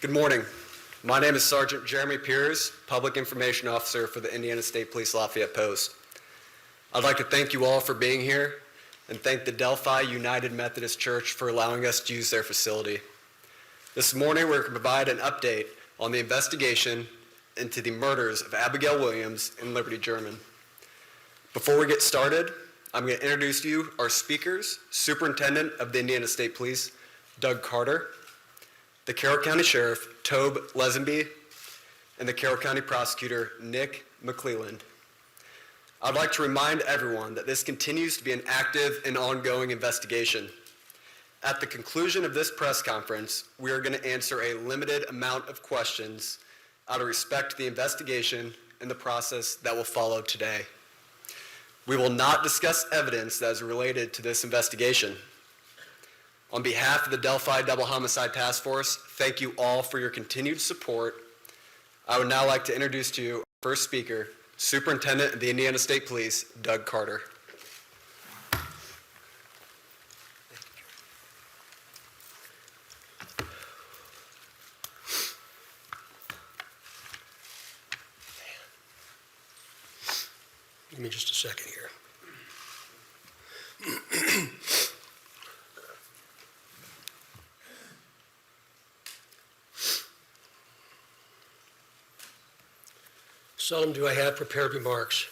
Good morning. My name is Sergeant Jeremy Piers, Public Information Officer for the Indiana State Police Lafayette Post. I'd like to thank you all for being here and thank the Delphi United Methodist Church for allowing us to use their facility. This morning we're going to provide an update on the investigation into the murders of Abigail Williams and Liberty German. Before we get started, I'm going to introduce to you our speakers, Superintendent of the Indiana State Police, Doug Carter, the Carroll County Sheriff, Tobe Lesenby, and the Carroll County Prosecutor, Nick McClelland. I'd like to remind everyone that this continues to be an active and ongoing investigation. At the conclusion of this press conference, we are going to answer a limited amount of questions out of respect to the investigation and the process that will follow today. We will not discuss evidence that is related to this investigation. On behalf of the Delphi Double Homicide Task Force, thank you all for your continued support. I would now like to introduce to you our first speaker, Superintendent of the Indiana State Police, Doug Carter. Give me just a second here. Seldom do I have prepared remarks,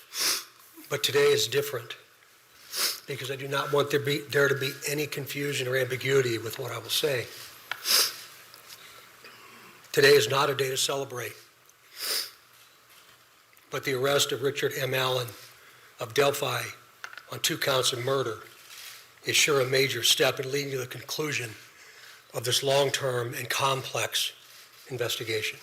but today is different because I do not want there to be any confusion or ambiguity with what I will say. Today is not a day to celebrate, but the arrest of Richard M. Allen of Delphi on 2 counts of murder is sure a major step in leading to the conclusion of this long-term and complex investigation.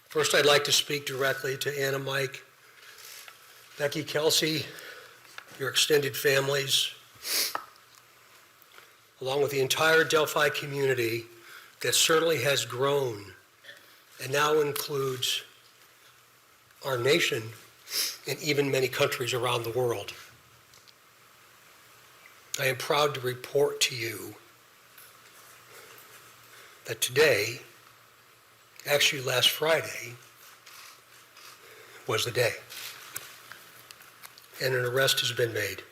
First, I'd like to speak directly to Anna, Mike, Becky, Kelsey, your extended families, along with the entire Delphi community that certainly has grown and now includes our nation and even many countries around the world. I am proud to report to you that today, actually last Friday, was the day, and an arrest has been made.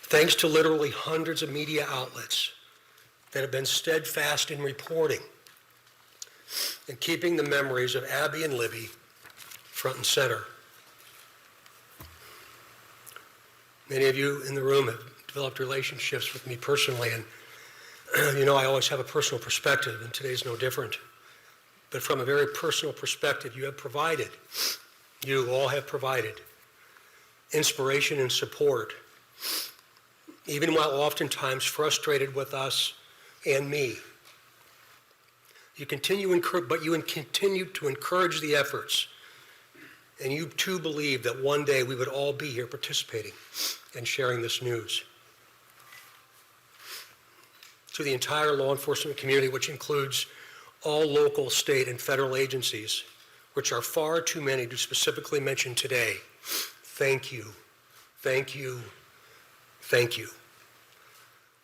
Thanks to literally hundreds of media outlets that have been steadfast in reporting and keeping the memories of Abby and Libby front and center. Many of you in the room have developed relationships with me personally, and you know I always have a personal perspective, and today's no different. But from a very personal perspective, you all have provided inspiration and support, even while oftentimes frustrated with us and me. You continue to encourage the efforts, and you too believe that one day we would all be here participating and sharing this news. To the entire law enforcement community, which includes all local, state, and federal agencies, which are far too many to specifically mention today, thank you, thank you, thank you.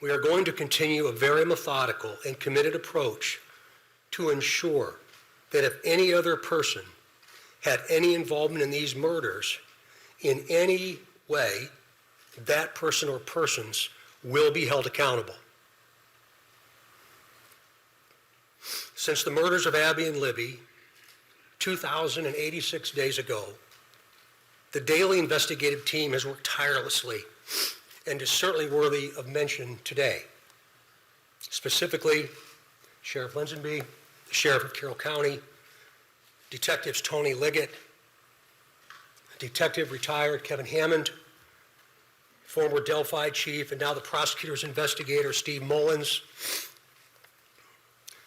We are going to continue a very methodical and committed approach to ensure that if any other person had any involvement in these murders in any way, that person or persons will be held accountable. Since the murders of Abby and Libby 2,086 days ago, the daily investigative team has worked tirelessly and is certainly worthy of mention today. Specifically, Sheriff Lesenby, the Sheriff of Carroll County, Detectives Tony Liggett, Detective retired Kevin Hammond, former Delphi Chief and now the prosecutor's investigator Steve Mullins,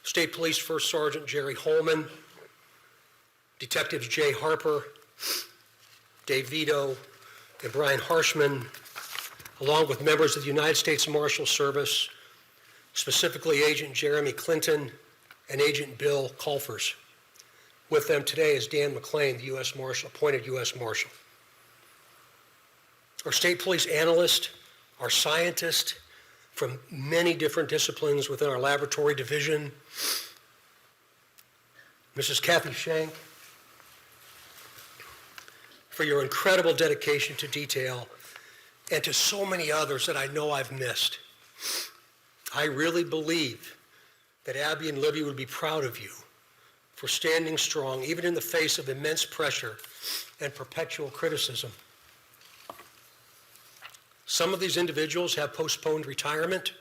State Police First Sergeant Jerry Holman, Detectives Jay Harper, Dave Vito, and Brian Harshman, along with members of the United States Marshal Service, specifically Agent Jeremy Clinton and Agent Bill Colfers. With them today is Dan McLean, the U.S. Marshal, appointed U.S. Marshal. Our state police analyst our scientists from many different disciplines within our laboratory division, Mrs. Kathy Shank, for your incredible dedication to detail, and to so many others that I know I've missed. I really believe that Abby and Libby would be proud of you for standing strong, even in the face of immense pressure and perpetual criticism. Some of these individuals have postponed retirement,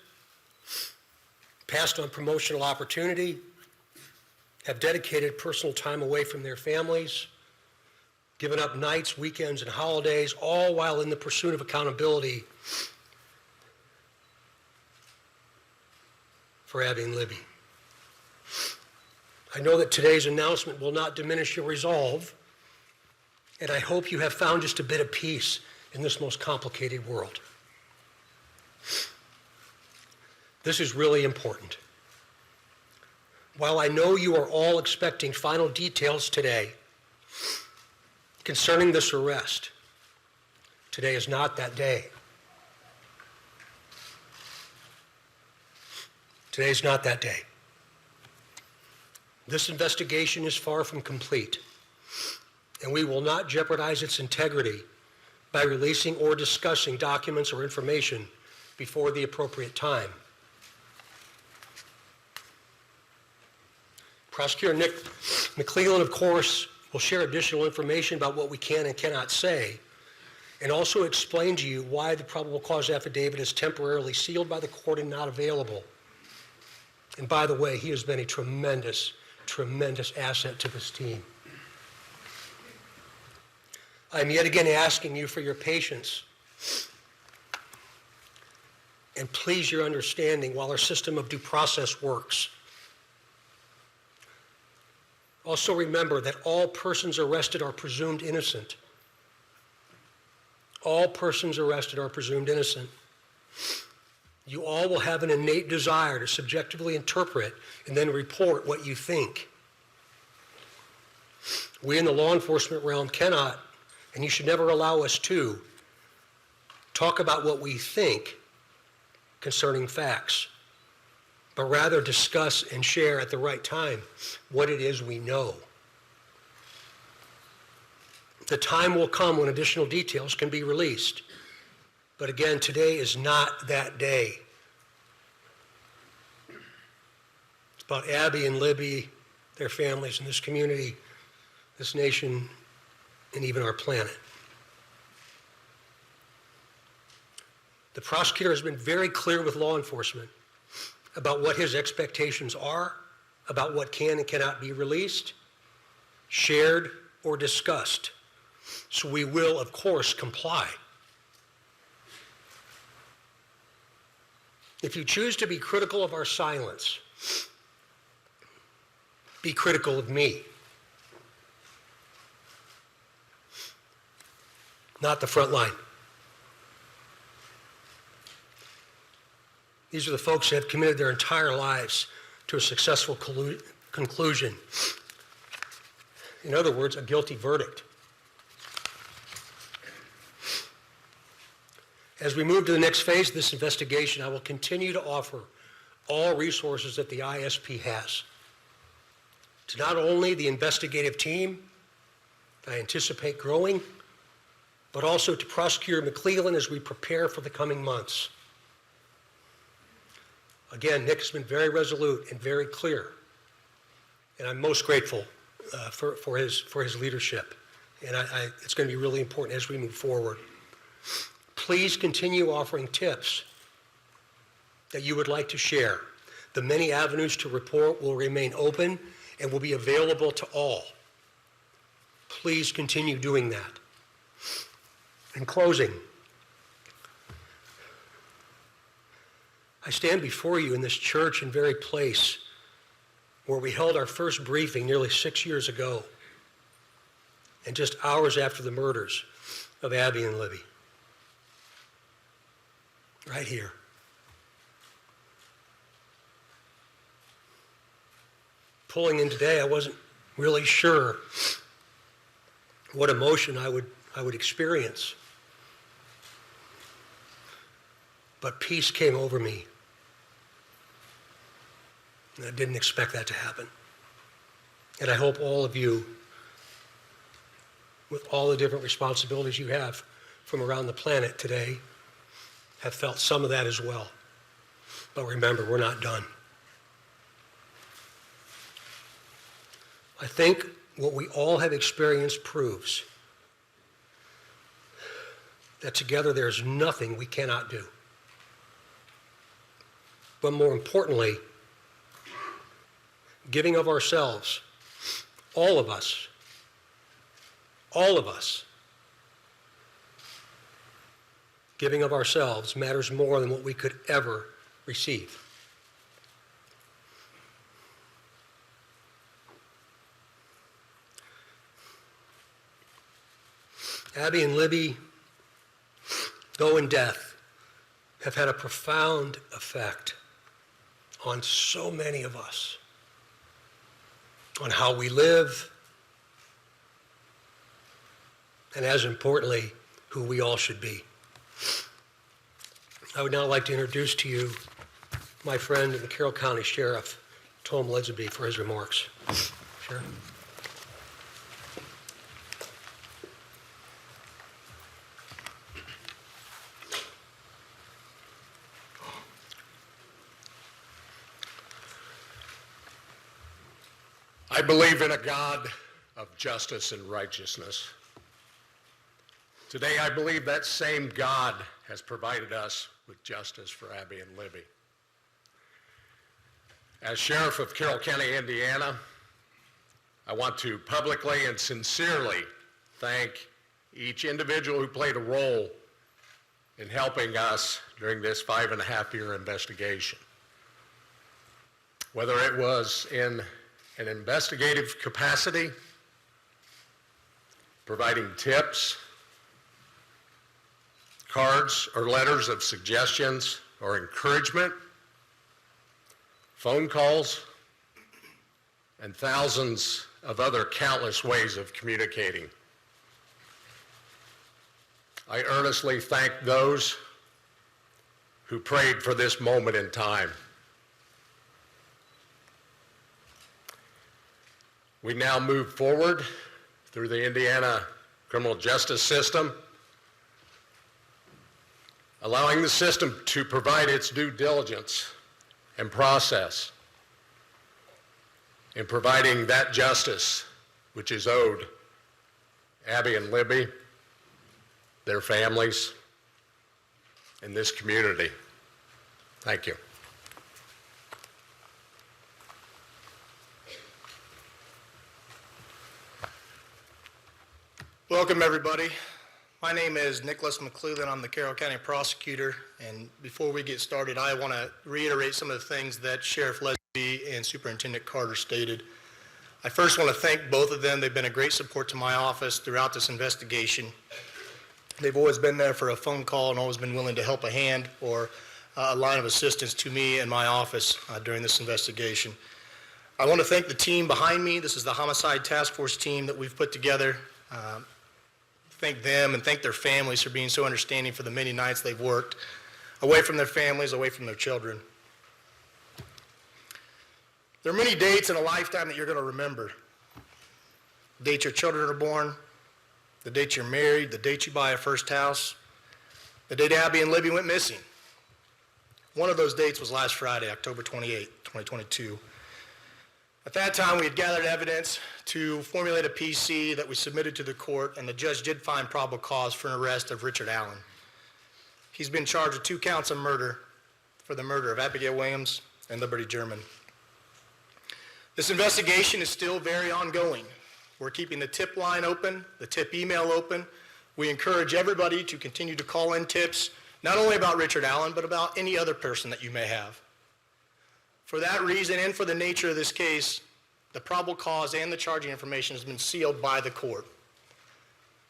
passed on promotional opportunity, have dedicated personal time away from their families, given up nights, weekends, and holidays, all while in the pursuit of accountability for Abby and Libby. I know that today's announcement will not diminish your resolve, and I hope you have found just a bit of peace in this most complicated world. This is really important. While I know you are all expecting final details today concerning this arrest, today is not that day. Today is not that day. This investigation is far from complete, and we will not jeopardize its integrity by releasing or discussing documents or information before the appropriate time. Prosecutor Nick McClellan, of course, will share additional information about what we can and cannot say, and also explain to you why the probable cause affidavit is temporarily sealed by the court and not available. And by the way, he has been a tremendous asset to this team. I'm yet again asking you for your patience and please your understanding while our system of due process works. Also remember that all persons arrested are presumed innocent. All persons arrested are presumed innocent. You all will have an innate desire to subjectively interpret and then report what you think. We in the law enforcement realm cannot, and you should never allow us to, talk about what we think concerning facts, but rather discuss and share at the right time what it is we know. The time will come when additional details can be released. But again, today is not that day. It's about Abby and Libby, their families, and this community, this nation, and even our planet. The prosecutor has been very clear with law enforcement about what his expectations are, about what can and cannot be released, shared, or discussed. So we will, of course, comply. If you choose to be critical of our silence, be critical of me, not the front line. These are the folks that have committed their entire lives to a successful conclusion. In other words, a guilty verdict. As we move to the next phase of this investigation, I will continue to offer all resources that the ISP has to not only the investigative team that I anticipate growing, but also to Prosecutor McClellan as we prepare for the coming months. Again, Nick has been very resolute and very clear, and I'm most grateful for his leadership. And it's going to be really important as we move forward. Please continue offering tips that you would like to share. The many avenues to report will remain open and will be available to all. Please continue doing that. In closing, I stand before you in this church and very place where we held our first briefing nearly 6 years ago, and just hours after the murders of Abby and Libby. Right here. Pulling in today, I wasn't really sure what emotion I would experience. but peace came over me. And I didn't expect that to happen. And I hope all of you, with all the different responsibilities you have from around the planet today, have felt some of that as well. But remember, we're not done. I think what we all have experienced proves that together there's nothing we cannot do. But more importantly, giving of ourselves, all of us, giving of ourselves matters more than what we could ever receive. Abby and Libby, though in death, have had a profound effect on so many of us, on how we live, and as importantly, who we all should be. I would now like to introduce to you my friend and the Carroll County Sheriff, Tom Ledsby, for his remarks. Sheriff. I believe in a God of justice and righteousness. Today, I believe that same God has provided us with justice for Abby and Libby. As Sheriff of Carroll County, Indiana, I want to publicly and sincerely thank each individual who played a role in helping us during this 5.5-year investigation. Whether it was in an investigative capacity, providing tips, cards or letters of suggestions or encouragement, phone calls, and thousands of other countless ways of communicating. I earnestly thank those who prayed for this moment in time. We now move forward through the Indiana criminal justice system, allowing the system to provide its due diligence and process in providing that justice which is owed Abby and Libby, their families, and this community. Thank you. Welcome, everybody. My name is Nicholas McClellan. I'm the Carroll County Prosecutor, and before we get started, I want to reiterate some of the things that Sheriff Ledsby and Superintendent Carter stated. I first want to thank both of them. They've been a great support to my office throughout this investigation. They've always been there for a phone call and always been willing to help a hand or a line of assistance to me and my office during this investigation. I want to thank the team behind me. This is the Homicide Task Force team that we've put together. Thank them and thank their families for being so understanding for the many nights they've worked away from their families, away from their children. There are many dates in a lifetime that you're going to remember. The date your children are born, the date you're married, the date you buy a first house, the date Abby and Libby went missing. One of those dates was last Friday, October 28, 2022. At that time, we had gathered evidence to formulate a PC that we submitted to the court, and the judge did find probable cause for an arrest of Richard Allen. He's been charged with 2 counts of murder for the murder of Abigail Williams and Liberty German. This investigation is still very ongoing. We're keeping the tip line open, the tip email open. We encourage everybody to continue to call in tips, not only about Richard Allen, but about any other person that you may have. For that reason and for the nature of this case, the probable cause and the charging information has been sealed by the court.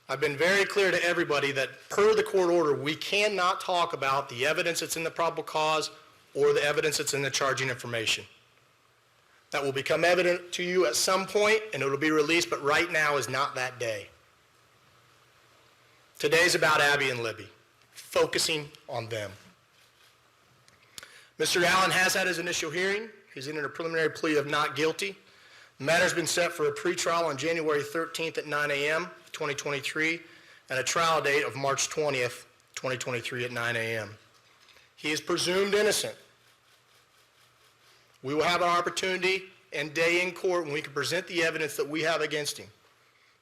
I've been very clear to everybody that per the court order, we cannot talk about the evidence that's in the probable cause or the evidence that's in the charging information. That will become evident to you at some point and it will be released, but right now is not that day. Today's about Abby and Libby, focusing on them. Mr. Allen has had his initial hearing. He's entered a preliminary plea of not guilty. The matter's been set for a pretrial on January 13th at 9 a.m., 2023, and a trial date of March 20th, 2023 at 9 a.m. He is presumed innocent. We will have an opportunity and day in court when we can present the evidence that we have against him.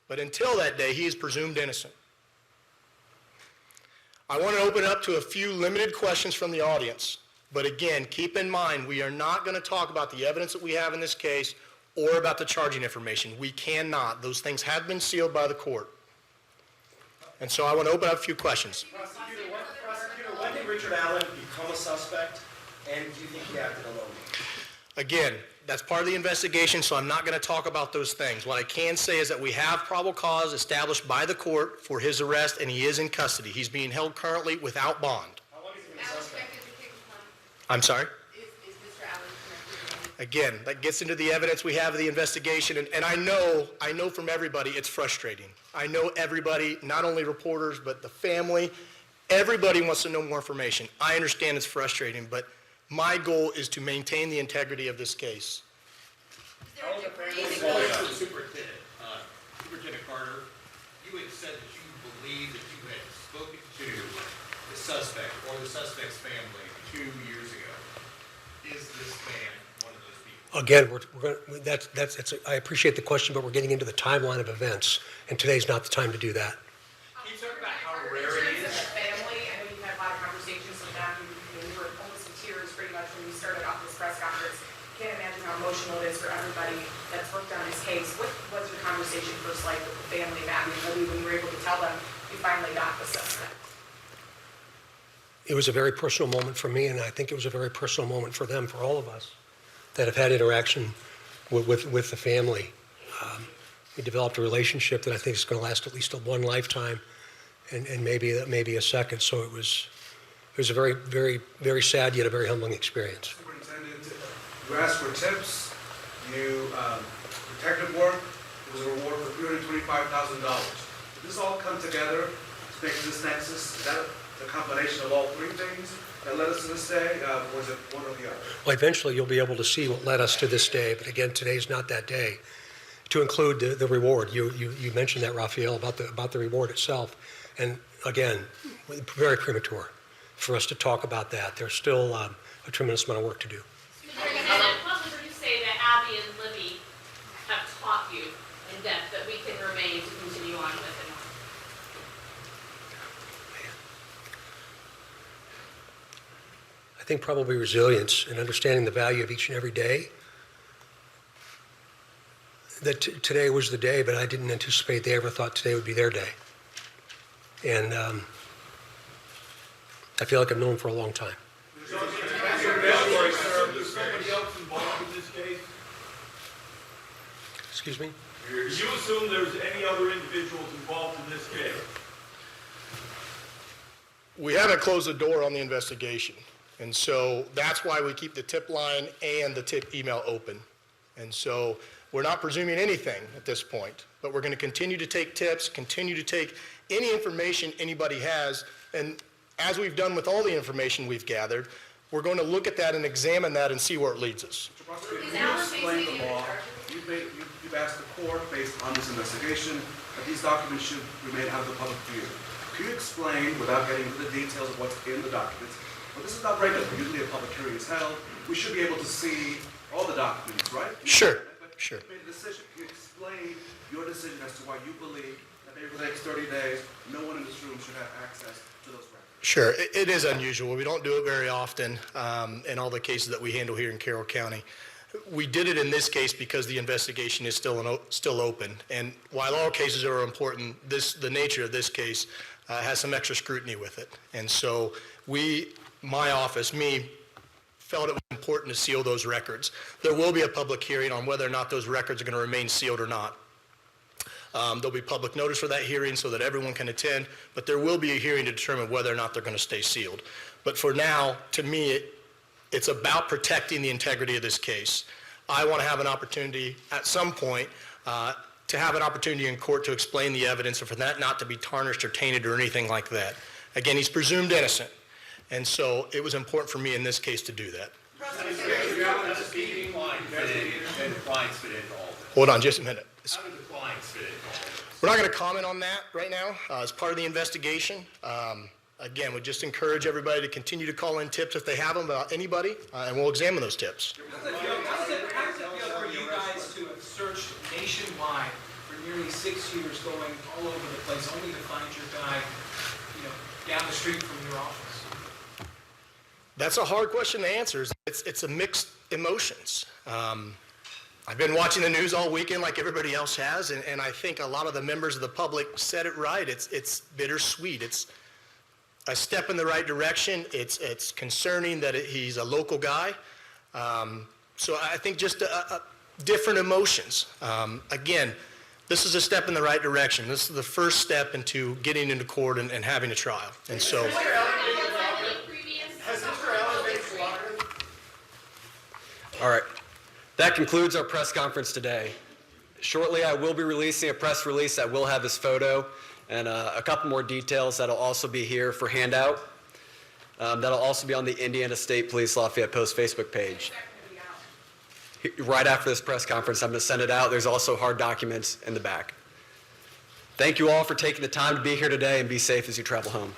But until that day, he is presumed innocent. I want to open it up to a few limited questions from the audience. But again, keep in mind, we are not going to talk about the evidence that we have in this case or about the charging information. We cannot. Those things have been sealed by the court. And so I want to open up a few questions. Prosecutor, when did Richard Allen become a suspect, and do you think he acted alone? Again, that's part of the investigation, so I'm not going to talk about those things. What I can say is that we have probable cause established by the court for his arrest, and he is in custody. He's being held currently without bond. How long has he been a suspect? I'm sorry? Is Mr. Allen connected? Again, that gets into the evidence we have of the investigation, and I know from everybody it's frustrating. I know everybody, not only reporters, but the family, everybody wants to know more information. I understand it's frustrating, but my goal is to maintain the integrity of this case. Is there a degree that Well, goes? Superintendent, Superintendent Carter, you had said that you believe that you had spoken to the suspect or the suspect's family 2 years ago. Is this man one of those people? Again, I appreciate the question, but we're getting into the timeline of events, and today's not the time to do that. Can you talk about how In rare terms it of is? the family, I know you've had a lot of conversations with them. You were almost in tears pretty much when you started off this press conference. Can't imagine how emotional it is for everybody that's worked on his case. What was your conversation first like with the family back when you were able to tell them you finally got the suspect? It was a very personal moment for me, and I think it was a very personal moment for them, for all of us that have had interaction with the family. We developed a relationship that I think is going to last at least one lifetime, and maybe a second. So it was a very, very, very sad yet a very humbling experience. Superintendent, you asked for tips, you, detective work, there was a reward for $325,000. Did this all come together to make this nexus? Is that the combination of all three things that led us to this day, or was it one or the other? Well, eventually you'll be able to see what led us to this day, but again, today's not that day. To include the reward, you mentioned that, Raphael, about the reward itself, and again, very premature for us to talk about that. There's still a tremendous amount of work to do. What would you say that Abby and Libby have taught you in depth that we can remain to continue on with and on? I think probably resilience and understanding the value of each and every day. That today was the day, but I didn't anticipate they ever thought today would be their day. And I feel like I've known them for a long time. Is somebody else involved in this case? Excuse me? Do you assume there's any other individuals involved in this case? We haven't closed the door on the investigation, and so that's why we keep the tip line and the tip email open. And so we're not presuming anything at this point, but we're going to continue to take tips, continue to take any information anybody has, and as we've done with all the information we've gathered, we're going to look at that and examine that and see where it leads us. Mr. Prosecutor, Is can you Alan explain facing the any law? charges? You've asked the court, based on this investigation, that these documents should remain out of the public view. Can you explain, without getting into the details of what's in the documents, well, this is not regular, usually a public hearing is held, we should be able to see all the documents, right? Sure, But sure. you made a decision. Can you explain your decision as to why you believe that maybe for the next 30 days, no one in this room should have access to those records? Sure, it is unusual. We don't do it very often in all the cases that we handle here in Carroll County. We did it in this case because the investigation is still open. And while all cases are important, the nature of this case has some extra scrutiny with it. And so my office, felt it was important to seal those records. There will be a public hearing on whether or not those records are going to remain sealed or not. There'll be public notice for that hearing so that everyone can attend, but there will be a hearing to determine whether or not they're going to stay sealed. But for now, to me, it's about protecting the integrity of this case. I want to have an opportunity at some point to have an opportunity in court to explain the evidence and for that not to be tarnished or tainted or anything like that. Again, he's presumed innocent. And so it was important for me in this case to do that. How did the clients fit into all this? Hold on just a minute. How did the clients fit into all this? We're not going to comment on that right now as part of the investigation. Again, we just encourage everybody to continue to call in tips if they have them about anybody, and we'll examine those tips. How does it feel for you guys to have searched nationwide for nearly 6 years, going all over the place, only to find your guy, down the street from your office? That's a hard question to answer. It's a mixed emotions. I've been watching the news all weekend like everybody else has, and I think a lot of the members of the public said it right. It's bittersweet. It's a step in the right direction. It's concerning that he's a local guy. So I think just different emotions. Again, this is a step in the right direction. This is the first step into getting into court and having a trial. And so. All right. That concludes our press conference today. Shortly, I will be releasing a press release that will have his photo and a couple more details that'll also be here for handout. That'll also be on the Indiana State Police Lafayette Post Facebook page. Right after this press conference, I'm going to send it out. There's also hard documents in the back. Thank you all for taking the time to be here today, and be safe as you travel home.